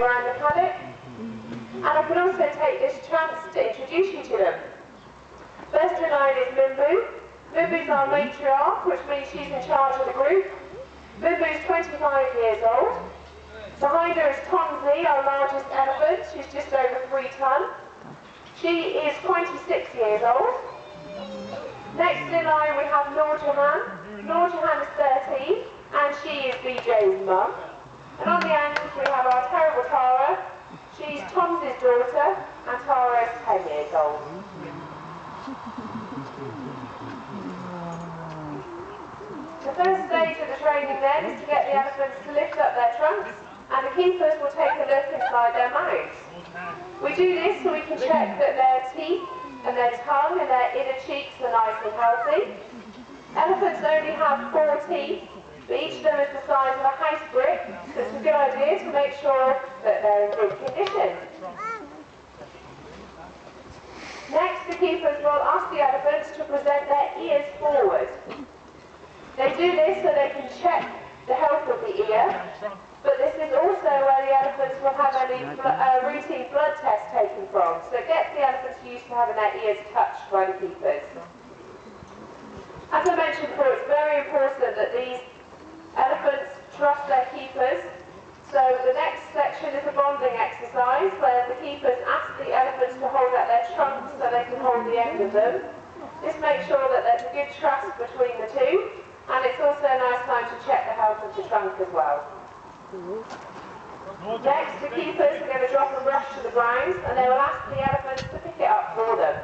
around the paddock, and I can also take this chance to introduce you to them. First in line is Mimbu. Mimbu's our matriarch, which means she's in charge of the group. Mimbu's 25 years old. Behind her is Tomsy, our largest elephant. She's just over 3 tonnes. She is 26 years old. Next in line we have Noorjahan. Noorjahan is 13, and she is BJ's mum. And on the end we have our terrible Tara. She's Tom's daughter, and Tara is 10 years old. The first stage of the training then is to get the elephants to lift up their trunks, and the keepers will take a look inside their mouths. We do this so we can check that their teeth and their tongue and their inner cheeks are nice and healthy. Elephants only have 4 teeth, but each of them is the size of a house brick, so it's a good idea to make sure that they're in good condition. Next, the keepers will ask the elephants to present their ears forward. They do this so they can check the health of the ear, but this is also where the elephants will have any routine blood tests taken from, so it gets the elephants used to having their ears touched by the keepers. As I mentioned before, it's very important that these elephants trust their keepers, so the next section is a bonding exercise where the keepers ask the elephants to hold out their trunks so they can hold the end of them. This makes sure that there's a good trust between the two, and it's also a nice time to check the health of the trunk as well. Next, the keepers are going to drop a brush to the ground, and they will ask the elephants to pick it up for them.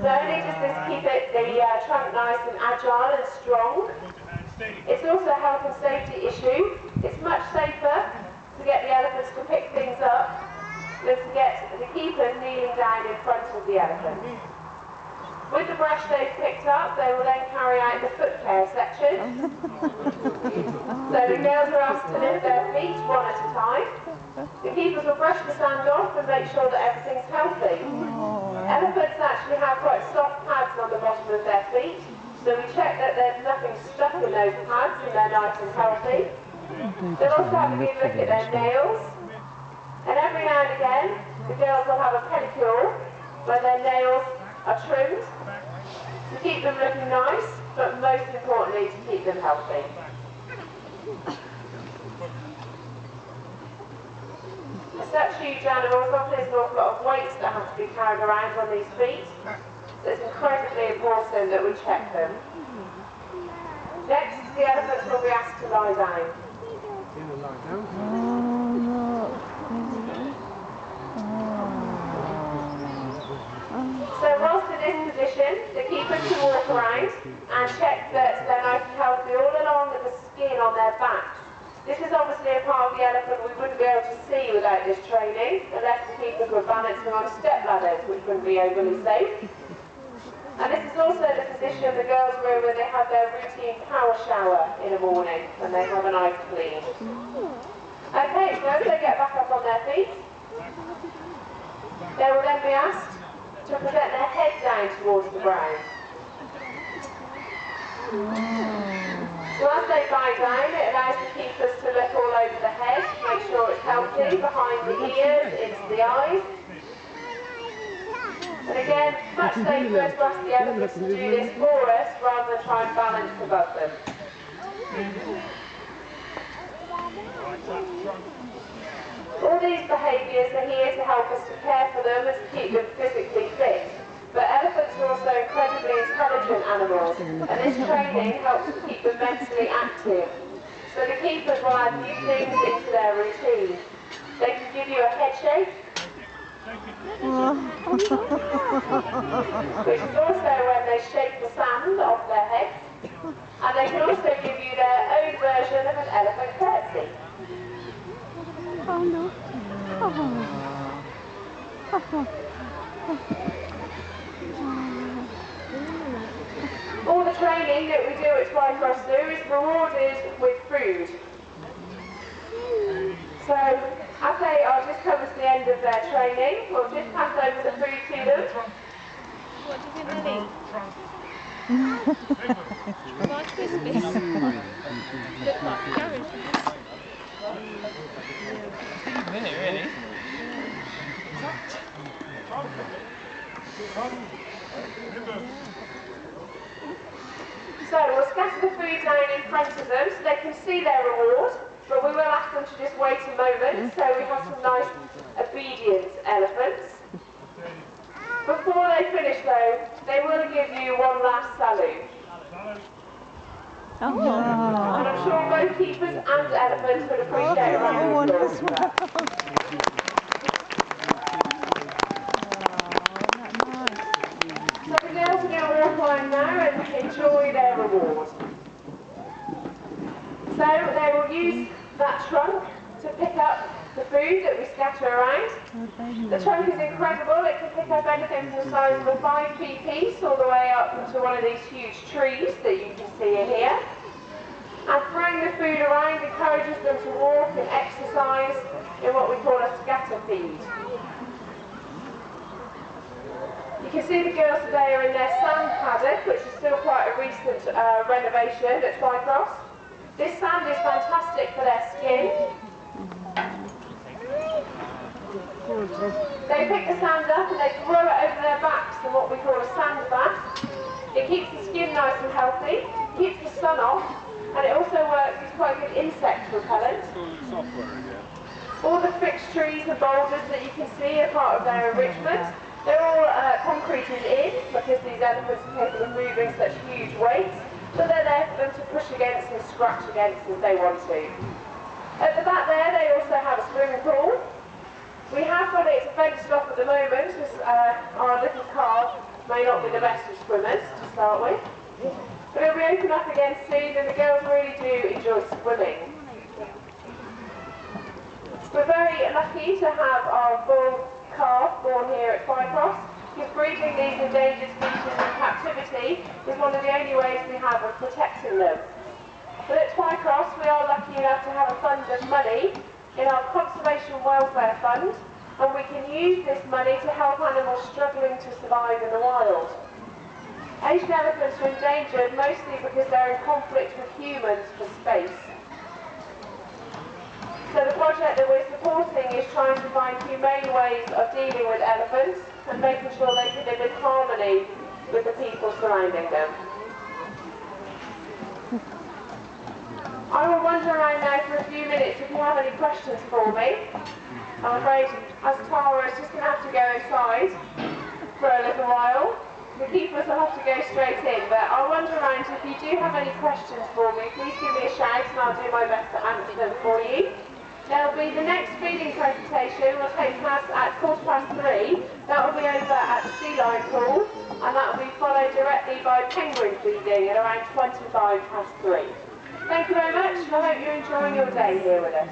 Not only does this keep the trunk nice and agile and strong, it's also a health and safety issue. It's much safer to get the elephants to pick things up than to get the keepers kneeling down in front of the elephant. With the brush they've picked up, they will then carry out the foot care section. So the girls are asked to lift their feet one at a time. The keepers will brush the sand off and make sure that everything's healthy. Elephants actually have quite soft pads on the bottom of their feet, so we check that there's nothing stuck in those pads and they're nice and healthy. They'll also have a good look at their nails. And every now and again, the girls will have a pedicure where their nails are trimmed to keep them looking nice, but most importantly to keep them healthy. For such huge animals, often there's an awful lot of weights that have to be carried around on these feet, so it's incredibly important that we check them. Next, the elephants will be asked to lie down. So whilst in this position, the keepers can walk around and check that they're nice and healthy all along with the skin on their backs. This is obviously a part of the elephant we wouldn't be able to see without this training, unless the keepers were balancing on step ladders, which wouldn't be overly safe. And this is also the position of the girls' room where they have their routine power shower in the morning when they have a nice clean. Okay, so as they get back up on their feet, they will then be asked to present their head down towards the ground. So as they lie down, it allows the keepers to look all over the head, make sure it's healthy, behind the ears, into the eyes. And again, much safer to ask the elephants to do this for us rather than try and balance above them. All these behaviours are here to help us to care for them and to keep them physically fit. But elephants are also incredibly intelligent animals, and this training helps to keep them mentally active. So the keepers will add new things into their routine. They can give you a head shake, which is also when they shake the sand off their heads, and they can also give you their own version of an elephant curtsy. Oh no. All the training that we do at Twycross Zoo is rewarded with food. So, as they are just coming to the end of their training, we'll just pass over the food to them. What do you think they need? Rice Krispies. Look like garage. a minute, really. So we'll scatter the food down in front of them so they can see their reward, but we will ask them to just wait a moment so we have some nice obedient elephants. Before they finish though, they will give you one last salute. Oh. And I'm sure both keepers and elephants would appreciate a round of applause for that. So the girls are going to walk on now and enjoy their reward. So they will use that trunk to pick up the food that we scatter around. The trunk is incredible. It can pick up anything from the size of a 5p piece all the way up to one of these huge trees that you can see in here. And throwing the food around encourages them to walk and exercise in what we call a scatter feed. You can see the girls today are in their sand paddock, which is still quite a recent renovation at Twycross. This sand is fantastic for their skin. They pick the sand up and they throw it over their backs in what we call a sand bath. It keeps the skin nice and healthy, keeps the sun off, and it also works as quite good insect repellent. All the fixed trees and boulders that you can see are part of their enrichment. They're all concreted in because these elephants are capable of moving such huge weights, so they're there for them to push against and scratch against as they want to. At the back there they also have a swimming pool. We have got it fenced off at the moment as our little calf may not be the best of swimmers to start with. But it'll be open up again soon and the girls really do enjoy swimming. We're very lucky to have our bull calf born here at Twycross, because breeding these endangered species in captivity is one of the only ways we have of protecting them. But at Twycross we are lucky enough to have a fund of money in our Conservation Welfare Fund, and we can use this money to help animals struggling to survive in the wild. Asian elephants are endangered mostly because they're in conflict with humans for space. So the project that we're supporting is trying to find humane ways of dealing with elephants and making sure they can live in harmony with the people surrounding them. I will wander around now for a few minutes if you have any questions for me. I'm afraid, as Tara is just going to have to go inside for a little while. The keepers will have to go straight in, but I'll wander around. If you do have any questions for me, please give me a shout and I'll do my best to answer them for you. There'll be the next feeding presentation will take place at 3:15. That will be over at the Sea Lion Pool, and that will be followed directly by penguin feeding at around 3:25. Thank you very much, and I hope you're enjoying your day here with us.